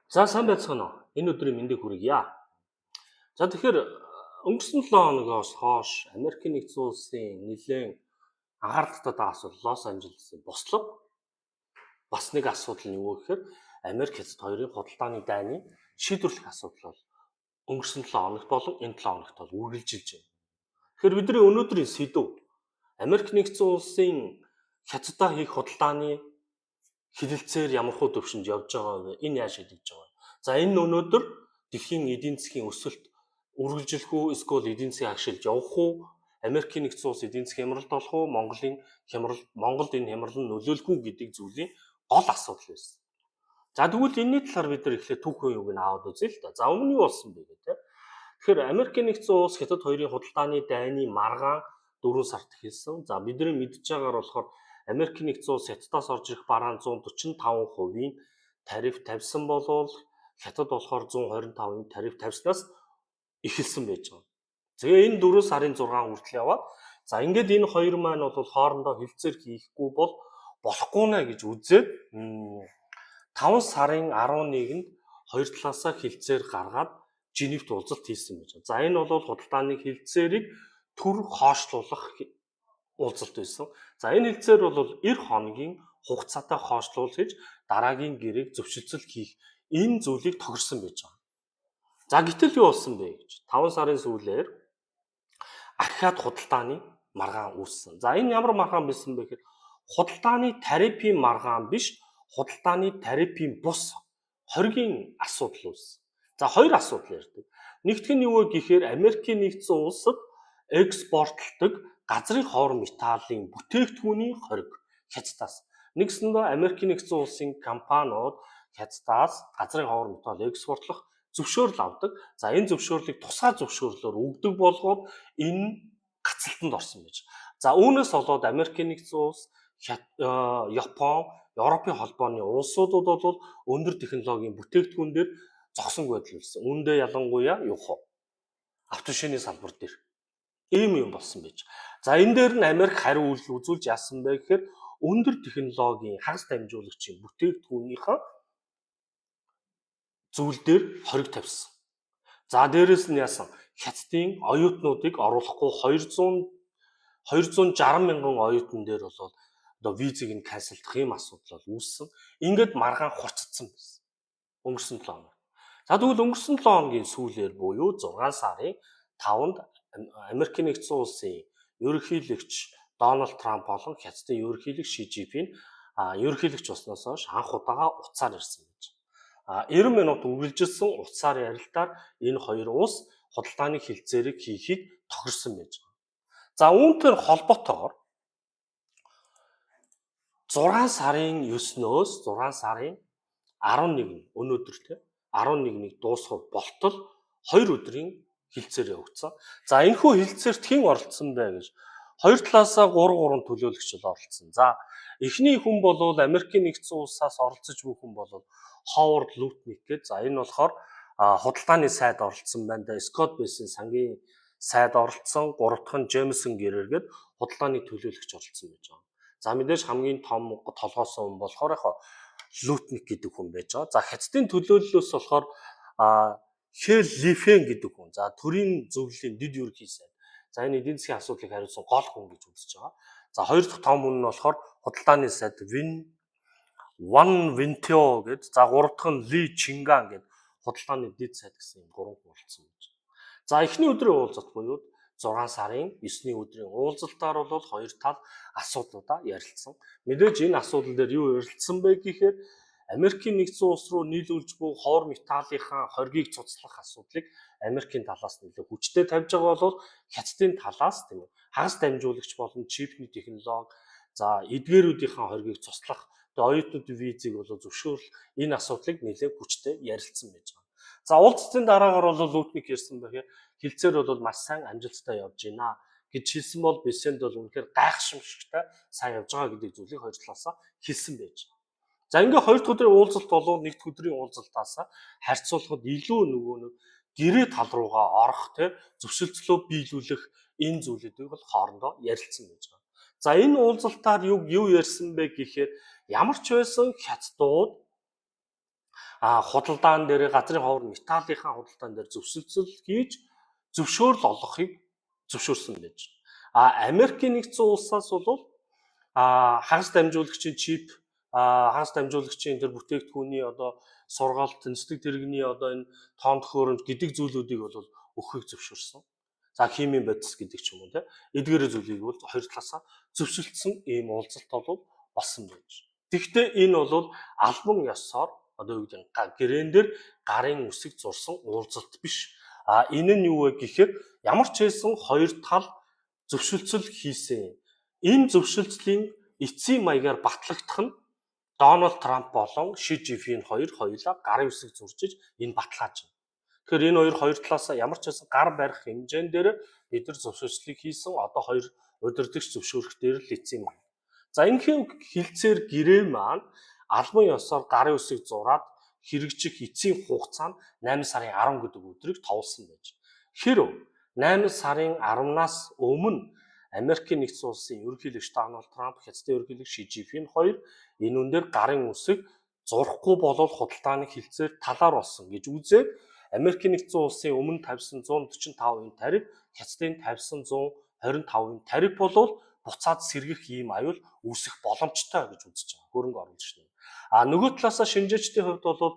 За сайн байцгаана уу? Энэ өдрийн мэндийг хүргье. За тэгэхээр өнгөрсөн 7 хоногоос хойш Америкийн нэгдсэн улсын нэлээд анхаарал татдаг асуудал Лос Анжелесын бослого бас нэг асуудал нь юу гэхээр Америк хятад хоёрын худалдааны дайны шийдвэрлэх асуудал бол өнгөрсөн 7 хоногт болон энэ 7 хоногт бол үргэлжилж байна. Тэгэхээр бидний өнөөдрийн сэдв Америк нэгдсэн улсын хятадаа хийх худалдааны хилэлцээр ямархуу төвшөнд явж байгаа вэ? Энэ яаж шийдэж байгаа вэ? За энэ өнөөдөр дэлхийн эдийн засгийн өсөлт үргэлжлэх үү, эсвэл эдийн засгийн агшилж явах уу? Америкийн нэгдсэн улс эдийн засгийн хямралд болох уу? Монголд энэ хямрал нь нөлөөлөх үү гэдэг зүйлийн гол асуудал байсан. За тэгвэл энэний талаар бид нар эхлээд түүхэн юуг нь аваад үзье л да. За өмнө нь юу болсон бэ гэх тээ. Тэгэхээр Америкийн нэгдсэн улс хятад хоёрын худалдааны дайны маргаан 4 сард эхэлсэн. За бидний мэдж байгаагаар болохоор Америкийн нэгдсэн улс хятадаас орж ирэх бараан 145%-ийн тариф тавьсан болвол хятад болохоор 125%-ийн тариф тавьснаас эхэлсэн байж байгаа. Тэгээ энэ 4 сарын 6 хүртэл яваад за ингээд энэ хоёр маань бол хоорондоо хилцээр хийхгүй бол болохгүй нэ гэж үзээд 5 сарын 11-нд хоёр талаасаа хилцээр гаргаад Женевт уулзалт хийсэн байж байгаа. За энэ бол худалдааны хилцээрийг төр хоошлуулах уулзалт байсан. За энэ хилцээр бол 90 хоногийн хугацаатай хоошлуул хийж дараагийн гэрээг зөвшөлтсөл хийх энэ зүйлийг тохирсон байж байгаа. За гэтэл юу болсон бэ гэж 5 сарын сүүлээр ахиад худалдааны маргаан үүссэн. За энэ ямар маргаан байсан бэ гэхээр худалдааны тарифын маргаан биш, худалдааны тарифын бус хоргийн асуудал үүссэн. За хоёр асуудал ярьдаг. Нэгдүгээр нь юу вэ гэхээр Америкийн нэгдсэн улсад экспортлдог газрын ховор металлын бүтээгдэхүүний хориг хятадаас. Нэгсэндээ Америкийн нэгдсэн улсын компаниуд хятадаас газрын ховор металл экспортлох зөвшөөрөл авдаг. За энэ зөвшөөрлийг тусгай зөвшөөрлөөр өгдөг болгоод энэ гацалтанд орсон байж. За үүнээс болоод Америкийн нэгдсэн улс, Япон, Европын холбооны улсуудад бол өндөр технологийн бүтээгдэхүүн дээр зогсонгүй байдал үүссэн. Үүндээ ялангуяа автошины салбар дээр ийм юм болсон байж. За энэ дээр нь Америк хариу үйлдэл үзүүлж яасан бэ гэхээр өндөр технологийн хагас дамжуулагчийн бүтээгдэхүүнийхээ зүйл дээр хориг тавьсан. За дээрэс нь яасан хятадын оюутнуудыг оруулахгүй 260 мянган оюутан дээр бол одоо визийг нь канселдах юм асуудал үүссэн. Ингээд маргаан хурцдсан байсан. Өнгөрсөн 7 хоног. За тэгвэл өнгөрсөн 7 хоногийн сүүлээр буюу 6 сарын 5-нд Америкийн нэгдсэн улсын ерөнхийлөгч Дональд Трамп болон хятадын ерөнхийлөгч Ши Жинпин ерөнхийлөгч болсноос хойш анх удаага уцаар ирсэн гэж. 90 минут үргэлжилсэн уцаар ярилцлагаар энэ хоёр улс худалдааны хилцээрийг хийхийг тохирсон байж байгаа. За үүнтэй холбоотойгоор 6 сарын 9-өөс 6 сарын 11 өнөөдөр 11-ийг дуусгах болтол 2 өдрийн хилцээр явагдсан. За энэхүү хилцээрт хэн оролцсон бэ гэж хоёр талаасаа 3 төлөөлөгч оролцсон. За эхний хүн бол Америкийн нэгдсэн улсаас оролцож буй хүн бол Ховард Лутник гэж. За энэ болохоор худалдааны сайд оролцсон байна. Скот Бэйсийн сангийн сайд оролцсон, 3 дахь нь Джеймсон Гэрэргээд худалдааны төлөөлөгч оролцсон байж байгаа. За мэдээж хамгийн том толгойсон хүн болохоор Лутник гэдэг хүн байж байгаа. За хятадын төлөөллөөс болохоор Хэл Лифен гэдэг хүн. За төрийн зөвлөлийн дэд ерөнхий сайд. За энэ эдийн засгийн асуудлыг хариуцсан гол хүн гэж үзэж байгаа. За хоёр дахь том хүн нь болохоор худалдааны сайд Ван Винтео гэдэг. За гурав дахь нь Ли Чинган гэдэг худалдааны дэд сайд гэсэн юм 3 хүн оролцсон байж. За эхний өдрийн уулзалт буюу 6 сарын 9-ний өдрийн уулзалтаар бол хоёр тал асуудлуудаа ярилцсан. Мэдээж энэ асуудал дээр юу ярилцсан бэ гэхээр Америкийн нэгдсэн улс руу нийлүүлж буй ховор металлынхаа хоргийг цуцлах асуудлыг Америкийн талаас нэлээд хүчтэй тавьж байгаа бол хятадын талаас тийм үү хагас дамжуулагч болон чипний технологи за эдгээрүүдийнхаа хоргийг цуцлах оюутнуудын визийг бол зөвшөөрөх энэ асуудлыг нэлээд хүчтэй ярилцсан байж байгаа. За уулзалтын дараагаар бол Лутник ярьсан байхаа хилцээр бол маш сайн амжилттай явж байна гэж хэлсэн бол Бэсэнд бол үнэхээр гайхшигтай сайн явж байгаа гэдэг зүйлийг хоёр талаасаа хэлсэн байж байгаа. За ингээ хоёр дахь өдрийн уулзалт болов нэг дахь өдрийн уулзалтаас харьцуулахад илүү нөгөө нэг гэрээ тал руугаа орох зөвшөлтслөө биелүүлэх энэ зүйлүүдийг бол хоорондоо ярилцсан байж байгаа. За энэ уулзалтаар юу ярьсан бэ гэхээр ямар ч байсан хятадууд худалдаан дээр газрын ховор металлынхаа худалдаан дээр зөвшөлтсөл хийж зөвшөөрөл олгохыг зөвшөөрсөн байж байна. Америкийн нэгдсэн улсаас бол хагас дамжуулагчийн чип, хагас дамжуулагчийн тэр бүтээгдэхүүний одоо сургаалт, тэнцвэг тэрэгний одоо энэ тоон төхөөрөмж гэдэг зүйлүүдийг бол өгөхийг зөвшөөрсөн. За химийн бодис гэдэг ч юм уу те. Эдгээр зүйлийг бол хоёр талаасаа зөвшөлдсөн ийм уулзалт бол болсон байж. Тэгэхдээ энэ бол албан ёсоор одоо юу гэдэг гэрэн дээр гарын үсэг зурсан уулзалт биш. Энэ нь юу вэ гэхээр ямар ч хэлсэн хоёр тал зөвшөлтсөл хийсэн. Энэ зөвшөлтслийн эцсийн маягаар батлагдах нь Дональд Трамп болон Ши Жинпин хоёулаа гарын үсэг зурчиж энэ баталгааж байна. Тэгэхээр энэ хоёр талаасаа ямар ч хэлсэн гар барих хэмжээнд дээр бид нар зөвшөөрлийг хийсэн. Одоо хоёр удирдагч зөвшөөрөх дээр л эцсийн маяг. За энэхийн хилцээр гэрээ маань албан ёсоор гарын үсэг зураад хэрэгжих эцсийн хугацаа нь 8 сарын 10 гэдэг өдрийг товлсон байж. Хэрэв 8 сарын 10-наас өмнө Америкийн нэгдсэн улсын ерөнхийлөгч Дональд Трамп, Хятадын ерөнхийлөгч Ши Жинпин хоёр энэ үнээр гарын үсэг зурхгүй болол худалдааны хилцээр талаар болсон гэж үзээд Америкийн нэгдсэн улсын өмнө тавьсан 145% тариф, Хятадын тавьсан 125% тариф болвол буцаад сэргэх ийм аюул үүсэх боломжтой гэж үзэж байгаа. Хөрөнгө оруулагч нь. Нөгөө талаасаа шинжээчдийн хувьд бол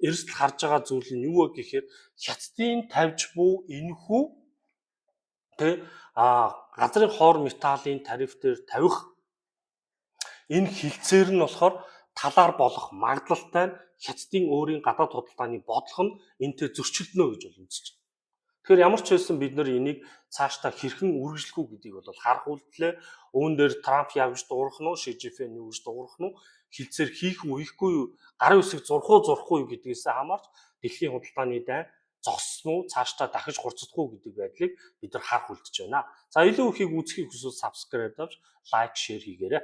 эрсдэл харж байгаа зүйл нь юу вэ гэхээр Хятадын тавьж буй энэхүү газрын хоор металлын тариф дээр тавих энэ хилцээр нь болохоор талаар болох магадлалтай нь Хятадын өөрийн гадаад худалдааны бодлого нь энтэй зөрчилдөнө гэж бол үзэж байна. Тэгэхээр ямар ч байсан бид нар энийг цаашдаа хэрхэн үргэлжлэх үү гэдгийг бол харах үйлдэлээ. Үүн дээр Трамп явж дуурах нь уу, Ши Жинпин юу гэж дуурах нь уу, хилцээр хийх үү, хийхгүй юу, гарын үсэг зурхгүй юу гэдгээс хамаарч дэлхийн худалдааны дай зогссон уу, цаашдаа дахиж хурцдах уу гэдэг байдлыг бид нар харах үйлдэж байна. За илүү ихийг үзэхийг хүсвэл subscribe давж лайк, share хийгээрэй.